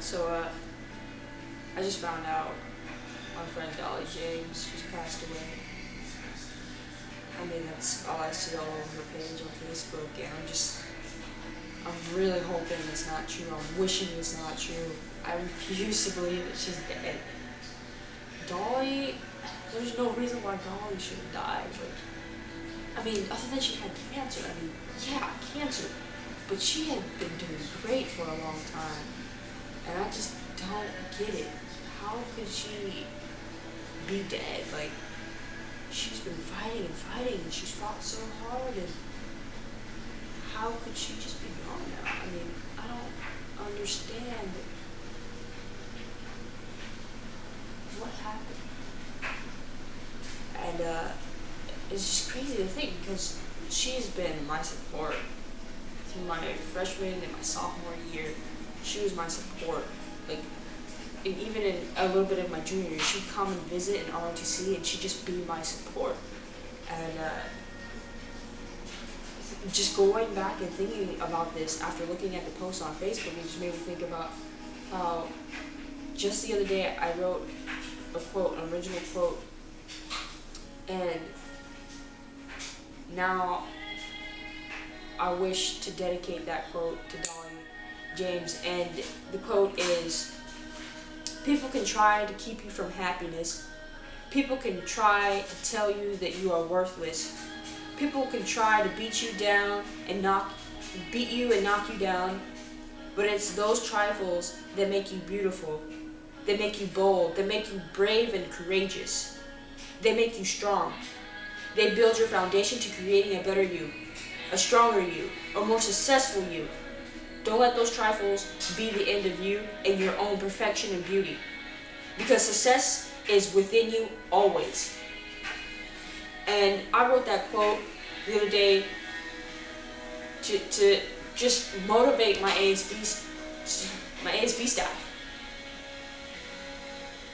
So, I just found out my friend Dolly James just passed away. I mean, that's all I see all over her page on Facebook, and I'm really hoping it's not true. I'm wishing it's not true. I refuse to believe that she's dead. Dolly, there's no reason why Dolly should have died. I mean, other than she had cancer. I mean, yeah, cancer. But she had been doing great for a long time. And I just don't get it. How could she be dead? Like, she's been fighting and fighting, and she's fought so hard, and how could she just be gone now? I mean, I don't understand what happened. And it's just crazy to think, because she's been my support through my freshman and my sophomore year. She was my support. Like, and even in a little bit of my junior year, she'd come and visit in ROTC, and she'd just be my support. And just going back and thinking about this after looking at the post on Facebook, it just made me think about how just the other day I wrote a quote, an original quote, and now I wish to dedicate that quote to Dolly James. And the quote is, "People can try to keep you from happiness. People can try to tell you that you are worthless. People can try to beat you and knock you down. But it's those trifles that make you beautiful, that make you bold, that make you brave and courageous. They make you strong. They build your foundation to creating a better you, a stronger you, a more successful you. Don't let those trifles be the end of you and your own perfection and beauty. Because success is within you always." And I wrote that quote the other day to just motivate my ASB staff,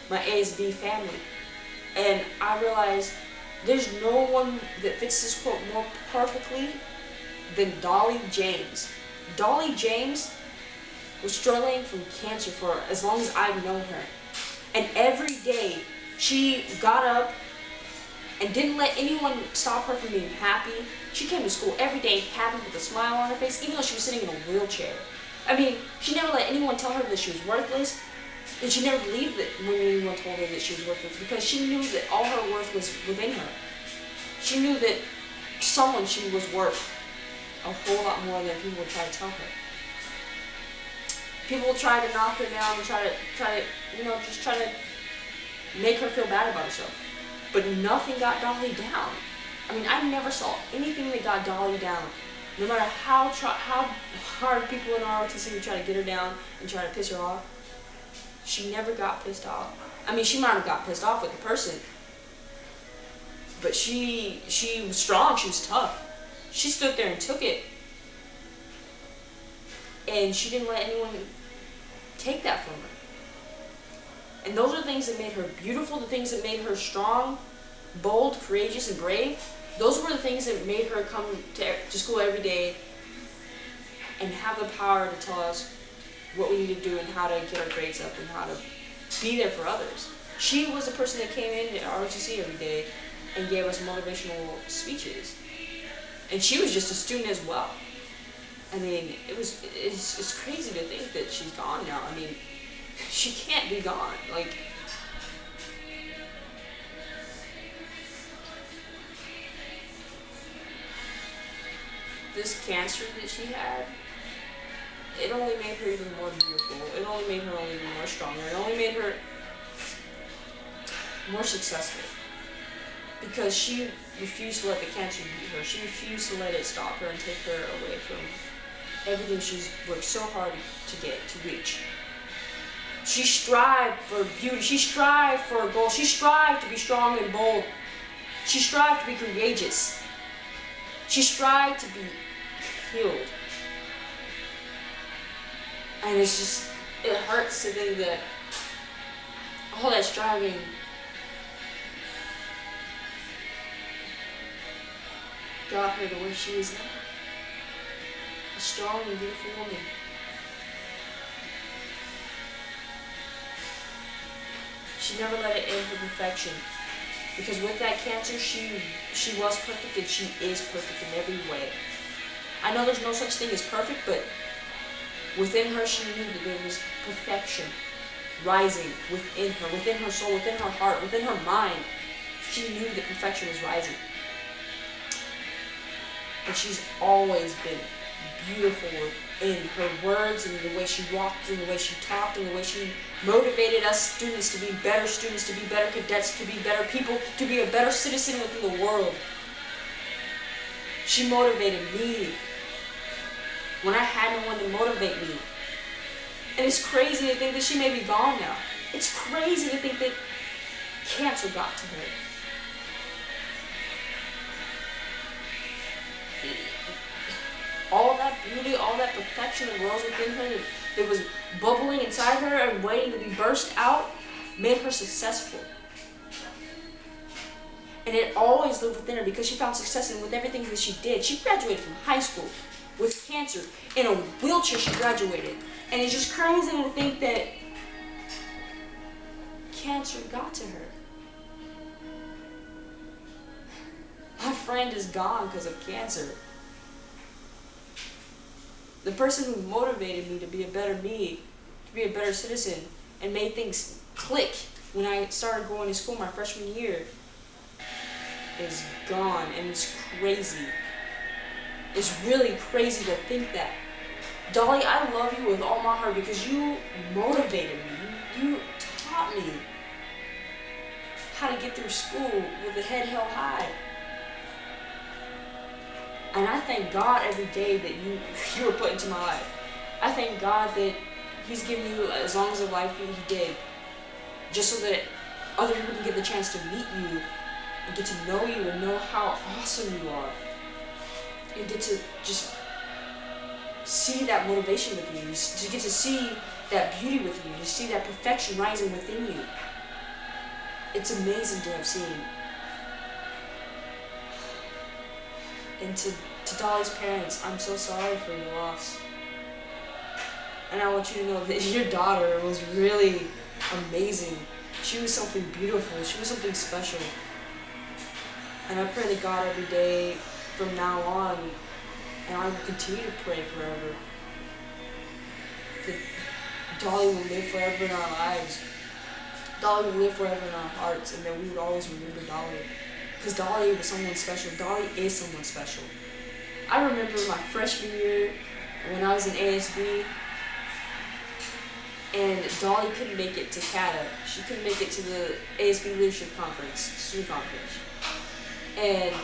my ASB family. And I realized there's no one that fits this quote more perfectly than Dolly James. Dolly James was struggling from cancer for as long as I've known her. And every day she got up and didn't let anyone stop her from being happy. She came to school every day happy with a smile on her face, even though she was sitting in a wheelchair. I mean, she never let anyone tell her that she was worthless, and she never believed that when anyone told her that she was worthless, because she knew that all her worth was within her. She knew that she was worth a whole lot more than people would try to tell her. People will try to knock her down and try to make her feel bad about herself. But nothing got Dolly down. I mean, I never saw anything that got Dolly down. No matter how hard people in ROTC would try to get her down and try to piss her off, she never got pissed off. I mean, she might have got pissed off with the person, but she was strong, she was tough. She stood there and took it. And she didn't let anyone take that from her. And those are the things that made her beautiful, the things that made her strong, bold, courageous, and brave. Those were the things that made her come to school every day and have the power to tell us what we need to do and how to get our grades up and how to be there for others. She was the person that came in at ROTC every day and gave us motivational speeches. And she was just a student as well. I mean, it's crazy to think that she's gone now. I mean, she can't be gone. Like, this cancer that she had, it only made her even more beautiful. It only made her even more stronger. It only made her more successful. Because she refused to let the cancer beat her. She refused to let it stop her and take her away from everything she's worked so hard to reach. She strived for beauty. She strived for a goal. She strived to be strong and bold. She strived to be courageous. She strived to be healed. And it hurts to think that all that striving got her to where she is now. A strong and beautiful woman. She never let it end her perfection. Because with that cancer, she was perfect and she is perfect in every way. I know there's no such thing as perfect, but within her she knew that there was perfection rising within her soul, within her heart, within her mind. She knew that perfection was rising. And she's always been beautiful in her words and the way she walked and the way she talked and the way she motivated us students to be better cadets, to be better people, to be a better citizen within the world. She motivated me when I had no one to motivate me. And it's crazy to think that she may be gone now. It's crazy to think that cancer got to her. All that beauty, all that perfection that rose within her, that was bubbling inside her and waiting to be burst out, made her successful. And it always lived within her because she found success in with everything that she did. She graduated from high school with cancer. In a wheelchair she graduated. And it's just crazy to think that cancer got to her. My friend is gone because of cancer. The person who motivated me to be a better me, to be a better citizen, and made things click when I started going to school my freshman year is gone, and it's crazy. It's really crazy to think that. Dolly, I love you with all my heart because you motivated me. You taught me how to get through school with the head held high. And I thank God every day that you were put into my life. I thank God that He's given you as long as a life that He did, just so that other people can get the chance to meet you and get to know you and know how awesome you are. And get to just see that motivation with you, to get to see that beauty with you, to see that perfection rising within you. It's amazing to have seen. And to Dolly's parents, I'm so sorry for your loss. And I want you to know that your daughter was really amazing. She was something beautiful. She was something special. And I pray to God every day from now on, and I will continue to pray forever, that Dolly will live forever in our lives. Dolly will live forever in our hearts, and that we would always remember Dolly. Because Dolly was someone special. Dolly is someone special. I remember my freshman year when I was in ASB, and Dolly couldn't make it to CATA. She couldn't make it to the ASB Leadership Conference, student conference. And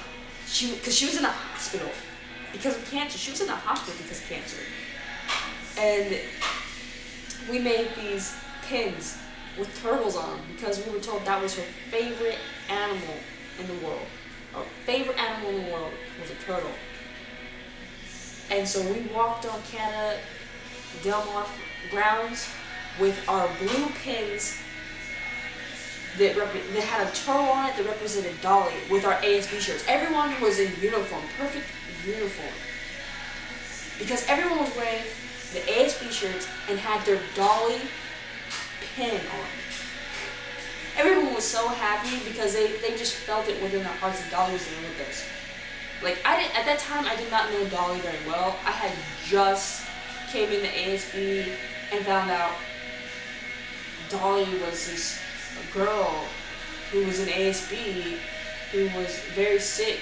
because she was in a hospital because of cancer. She was in a hospital because of cancer. And we made these pins with turtles on them because we were told that was her favorite animal in the world. Our favorite animal in the world was a turtle. And so we walked on CATA Del Mar grounds with our blue pins that had a turtle on it that represented Dolly, with our ASB shirts. Everyone was in uniform, perfect uniform. Because everyone was wearing the ASB shirts and had their Dolly pin on. Everyone was so happy because they just felt it within their hearts that Dolly was there with us. Like, at that time, I did not know Dolly very well. I had just came into ASB and found out Dolly was this girl who was in ASB who was very sick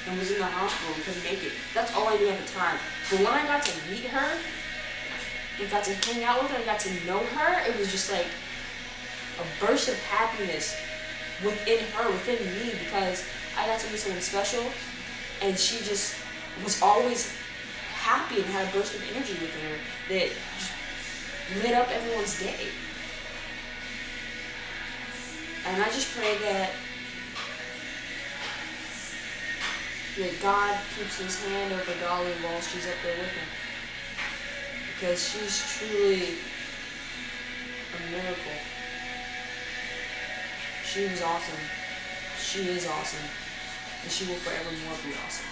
and was in the hospital and couldn't make it. That's all I knew at the time. But when I got to meet her and got to hang out with her and got to know her, it was just like a burst of happiness within her, within me, because I got to meet someone special, and she just was always happy and had a burst of energy within her that just lit up everyone's day. And I just pray that God keeps His hand over Dolly while she's up there with him, because she's truly a miracle. She was awesome. She is awesome. And she will forevermore be awesome.